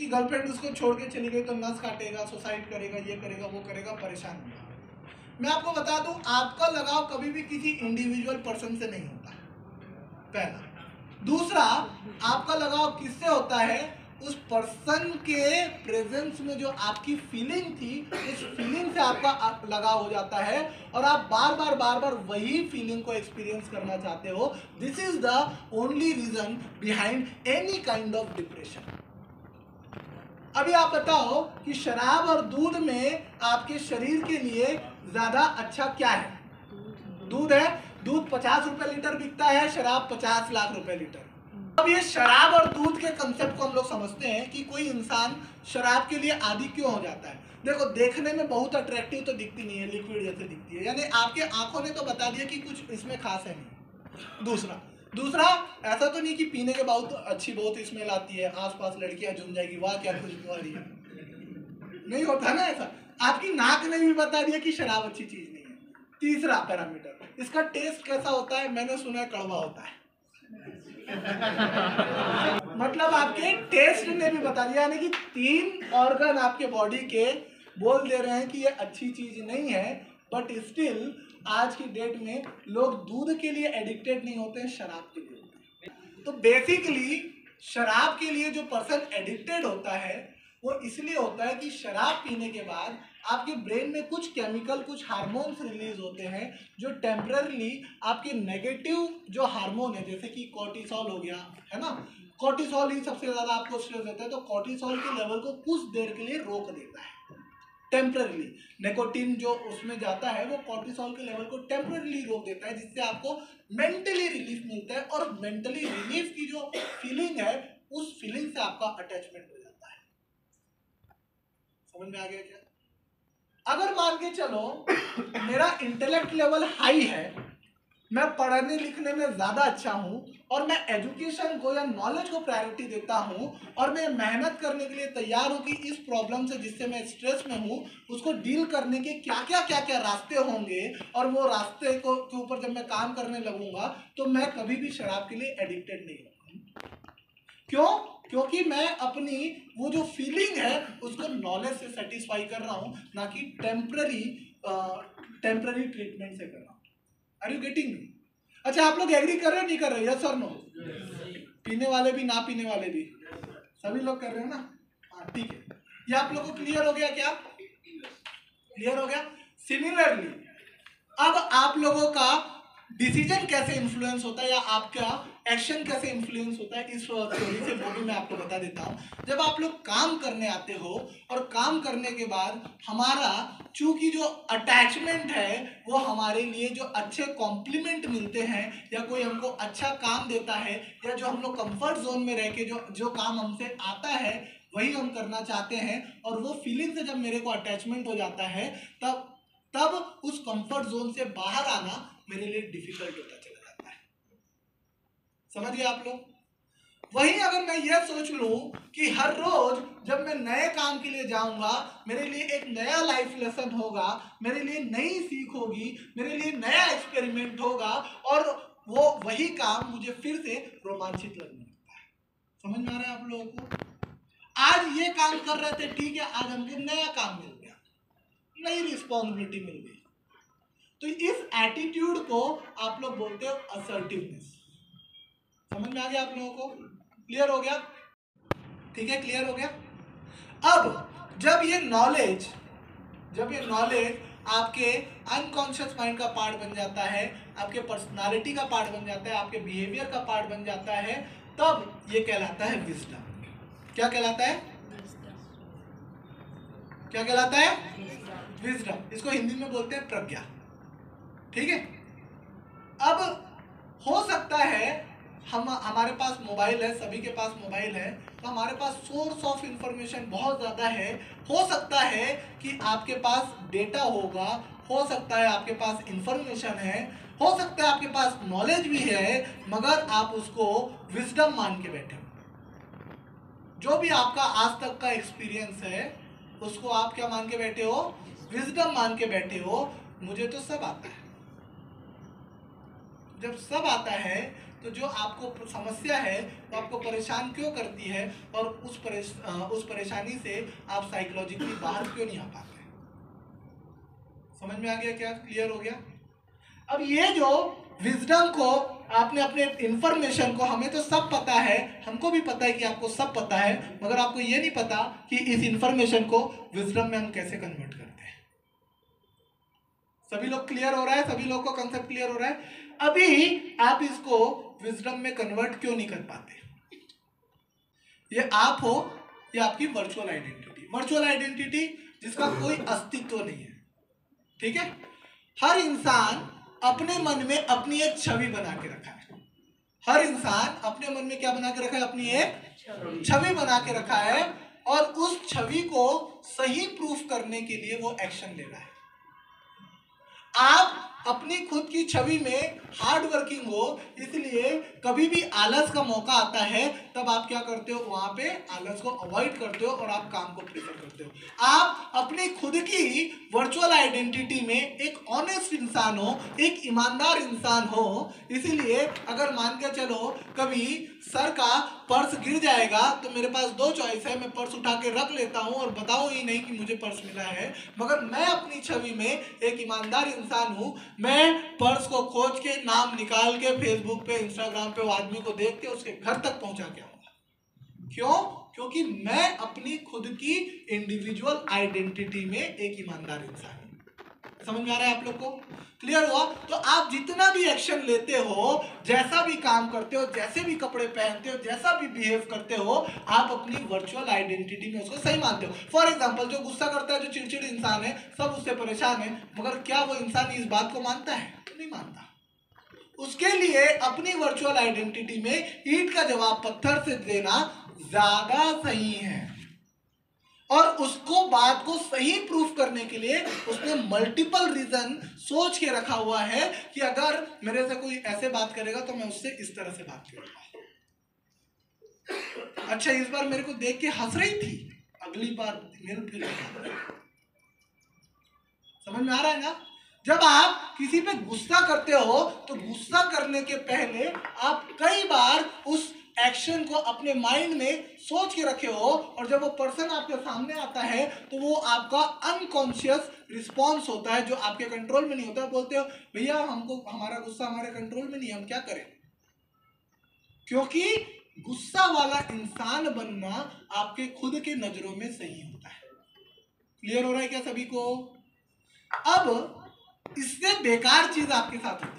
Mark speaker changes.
Speaker 1: Girlfriend उसको छोड़ के चली गई तो नस काटेगा, सुसाइड करेगा, ये करेगा, वो करेगा, परेशान होगा। मैं आपको बता दूं, आपका लगाव कभी भी किसी इंडिविजुअल पर्सन से नहीं होता, पहला। दूसरा, आपका लगाव किससे होता है? उस पर्सन के प्रेजेंस में जो आपकी फीलिंग थी, उस फीलिंग से आपका लगाव हो जाता है और आप बार बार वही फीलिंग को एक्सपीरियंस करना चाहते हो। This is the only reason behind any kind of depression. अभी आप बताओ कि शराब और दूध में आपके शरीर के लिए ज्यादा अच्छा क्या है? दूध है। दूध 50 रुपए लीटर बिकता है, शराब 50 लाख रुपए लीटर। अब ये शराब और दूध के कंसेप्ट को हम लोग समझते हैं कि कोई इंसान शराब के लिए आदी क्यों हो जाता है। देखो, देखने में बहुत अट्रैक्टिव तो दिखती नहीं है, लिक्विड जैसे दिखती है, यानी आपके आंखों ने तो बता दिया कि कुछ इसमें खास है नहीं। दूसरा ऐसा तो नहीं कि पीने के बाद अच्छी बहुत स्मेल आती है, आसपास लड़कियां झूम जाएगी, वाह क्या खुशबू आ रही है, नहीं होता ना ऐसा। आपकी नाक ने भी बता दिया कि शराब अच्छी चीज नहीं है। तीसरा पैरामीटर, इसका टेस्ट कैसा होता है? मैंने सुना है कड़वा होता है। मतलब आपके टेस्ट ने भी बता दिया, यानी कि 3 ऑर्गन आपके बॉडी के बोल दे रहे हैं कि ये अच्छी चीज नहीं है। बट स्टिल आज की डेट में लोग दूध के लिए एडिक्टेड नहीं होते हैं, शराब के लिए होते हैं। तो बेसिकली शराब के लिए जो पर्सन एडिक्टेड होता है वो इसलिए होता है कि शराब पीने के बाद आपके ब्रेन में कुछ केमिकल, कुछ हार्मोन्स रिलीज होते हैं जो टेम्पररी आपके नेगेटिव जो हार्मोन है, जैसे कि कॉर्टिसोल हो गया, है ना, कॉर्टिसोल ही सबसे ज्यादा आपको स्ट्रेस देता है, तो कॉर्टिसोल के लेवल को कुछ देर के लिए रोक देता है टेम्पररी। निकोटीन जो उसमें जाता है वो कॉर्टिसोल के लेवल को टेम्पररी रोक देता है, जिससे आपको मेंटली रिलीफ मिलता है और मेंटली रिलीफ की जो फीलिंग है उस फीलिंग से आपका अटैचमेंट हो जाता है। समझ में आ गया क्या? अगर मान के चलो मेरा इंटेलेक्ट लेवल हाई है, मैं पढ़ने लिखने में ज्यादा अच्छा हूं और मैं एजुकेशन को या नॉलेज को प्रायोरिटी देता हूं और मैं मेहनत करने के लिए तैयार हूं कि इस प्रॉब्लम से जिससे मैं स्ट्रेस में हूं उसको डील करने के क्या क्या रास्ते होंगे, और वो रास्ते को के ऊपर जब मैं काम करने लगूंगा तो मैं कभी भी शराब के लिए एडिक्टेड नहीं होगा। क्यों? क्योंकि मैं अपनी वो जो फीलिंग है उसको नॉलेज से सेटिस्फाई कर रहा हूं, ना कि टेम्पररी ट्रीटमेंट से कर रहा हूं। Are you getting me? अच्छा, आप लोग एग्री कर रहे हो नहीं कर रहे? यस और नो? पीने वाले भी, ना पीने वाले भी, सभी लोग कर रहे हो ना? हाँ, ठीक है। ये आप लोगों को क्लियर हो गया क्या? क्लियर हो गया। सिमिलरली अब आप लोगों का डिसीजन कैसे इन्फ्लुएंस होता है या आपका एक्शन कैसे इन्फ्लुएंस होता है, इस थ्योरी से वो भी मैं आपको बता देता हूं। जब आप लोग काम करने आते हो और काम करने के बाद हमारा चूंकि जो अटैचमेंट है वो हमारे लिए जो अच्छे कॉम्प्लीमेंट मिलते हैं या कोई हमको अच्छा काम देता है या जो हम लोग कंफर्ट जोन में रह के जो काम हमसे आता है वही हम करना चाहते हैं, और वो फीलिंग से जब मेरे को अटैचमेंट हो जाता है तब उस कंफर्ट जोन से बाहर आना मेरे लिए डिफिकल्ट होता चला जाता है। समझ गए आप लोग? वहीं अगर मैं यह सोच लूं कि हर रोज जब मैं नए काम के लिए जाऊंगा मेरे लिए एक नया लाइफ लेसन होगा, मेरे लिए नई सीख होगी, मेरे लिए नया एक्सपेरिमेंट होगा और वो वही काम मुझे फिर से रोमांचित लगने लगता है। समझ में आ रहा है आप लोगों को? आज ये काम कर रहे थे, ठीक है, आज हमको नया काम मिल गया, नई रिस्पॉन्सिबिलिटी मिल गई, तो इस एटीट्यूड को आप लोग बोलते हो असर्टिवनेस। समझ में आ गया आप लोगों को? क्लियर हो गया? ठीक है, क्लियर हो गया। अब जब ये नॉलेज आपके अनकॉन्शियस माइंड का पार्ट बन जाता है, आपके पर्सनालिटी का पार्ट बन जाता है, आपके बिहेवियर का पार्ट बन जाता है, तब ये कहलाता है विजडम। क्या कहलाता है? क्या कहलाता है? विजडम। इसको हिंदी में बोलते हैं प्रज्ञा। ठीक है। अब हो सकता है हमारे पास मोबाइल है, सभी के पास मोबाइल है, तो हमारे पास सोर्स ऑफ इंफॉर्मेशन बहुत ज्यादा है। हो सकता है कि आपके पास डेटा होगा, हो सकता है आपके पास इंफॉर्मेशन है, हो सकता है आपके पास नॉलेज भी है, मगर आप उसको विजडम मान के बैठे हो। जो भी आपका आज तक का एक्सपीरियंस है उसको आप क्या मान के बैठे हो? विजडम मान के बैठे हो। मुझे तो सब आता है, जब सब आता है तो जो आपको समस्या है वो आपको परेशान क्यों करती है और उस परेशानी से आप साइकोलॉजिकली बाहर क्यों नहीं आ पाते। समझ में आ गया क्या? क्लियर हो गया? अब ये जो विजडम को आपने अपने इंफॉर्मेशन को, हमें तो सब पता है, हमको भी पता है कि आपको सब पता है, मगर आपको ये नहीं पता कि इस इंफॉर्मेशन को विजडम में हम कैसे कन्वर्ट करते हैं। सभी लोग क्लियर हो रहा है? सभी लोग को कंसेप्ट क्लियर हो रहा है? अभी आप इसको विजडम में कन्वर्ट क्यों नहीं कर पाते? ये आप हो या आपकी वर्चुअल आइडेंटिटी। वर्चुअल आइडेंटिटी जिसका कोई अस्तित्व नहीं है, ठीक है? हर इंसान अपने मन में अपनी एक छवि बना के रखा है। हर इंसान अपने मन में क्या बना के रखा है? अपनी एक छवि बना के रखा है, और उस छवि को सही प्रूफ करने के लिए वो एक्शन ले रहा है। आप अपनी खुद की छवि में हार्ड वर्किंग हो, इसलिए कभी भी आलस का मौका आता है तब आप क्या करते हो? वहां पे आलस को अवॉइड करते हो और आप काम को प्रेफर करते हो। आप अपनी खुद की वर्चुअल आइडेंटिटी में एक ऑनेस्ट इंसान हो, एक ईमानदार इंसान हो, इसीलिए अगर मान के चलो कभी सर का पर्स गिर जाएगा तो मेरे पास दो चॉइस है, मैं पर्स उठा के रख लेता हूं और बताऊं ही नहीं कि मुझे पर्स मिला है, मगर मैं अपनी छवि में एक ईमानदार इंसान हूं। मैं पर्स को खोज के नाम निकाल के फेसबुक पे, इंस्टाग्राम पे वो आदमी को देख के उसके घर तक पहुंचा के आऊंगा। क्यों? क्योंकि मैं अपनी खुद की इंडिविजुअल आइडेंटिटी में एक ईमानदार इंसान हूं। समझ में आ रहा है आप लोग को? क्लियर हुआ? तो आप जितना भी एक्शन लेते हो, जैसा भी काम करते हो, जैसे भी कपड़े पहनते हो, जैसा भी बिहेव करते हो, आप अपनी वर्चुअल आइडेंटिटी में उसको सही मानते हो। फॉर एग्जांपल, जो गुस्सा करता है, जो चिड़चिड़ इंसान है, सब उससे परेशान है, मगर क्या वो इंसान इस बात को मानता है? नहीं मानता। उसके लिए अपनी वर्चुअल आइडेंटिटी में ईंट का जवाब पत्थर से देना ज्यादा सही है, और उसको बात को सही प्रूफ करने के लिए उसने मल्टीपल रीजन सोच के रखा हुआ है कि अगर मेरे से कोई ऐसे बात करेगा तो मैं उससे इस तरह से बात करूंगा। अच्छा, इस बार मेरे को देख के हंस रही थी, अगली बार मेरे फिर। समझ में आ रहा है ना? जब आप किसी पे गुस्सा करते हो तो गुस्सा करने के पहले आप कई बार उस एक्शन को अपने माइंड में सोच के रखे हो, और जब वो पर्सन आपके सामने आता है तो वो आपका अनकॉन्शियस रिस्पॉन्स होता है जो आपके कंट्रोल में नहीं होता। बोलते हो भैया हमको, हमारा गुस्सा हमारे कंट्रोल में नहीं है, हम क्या करें? क्योंकि गुस्सा वाला इंसान बनना आपके खुद के नजरों में सही होता है। क्लियर हो रहा है क्या सभी को? अब इससे बेकार चीज आपके साथ होती है।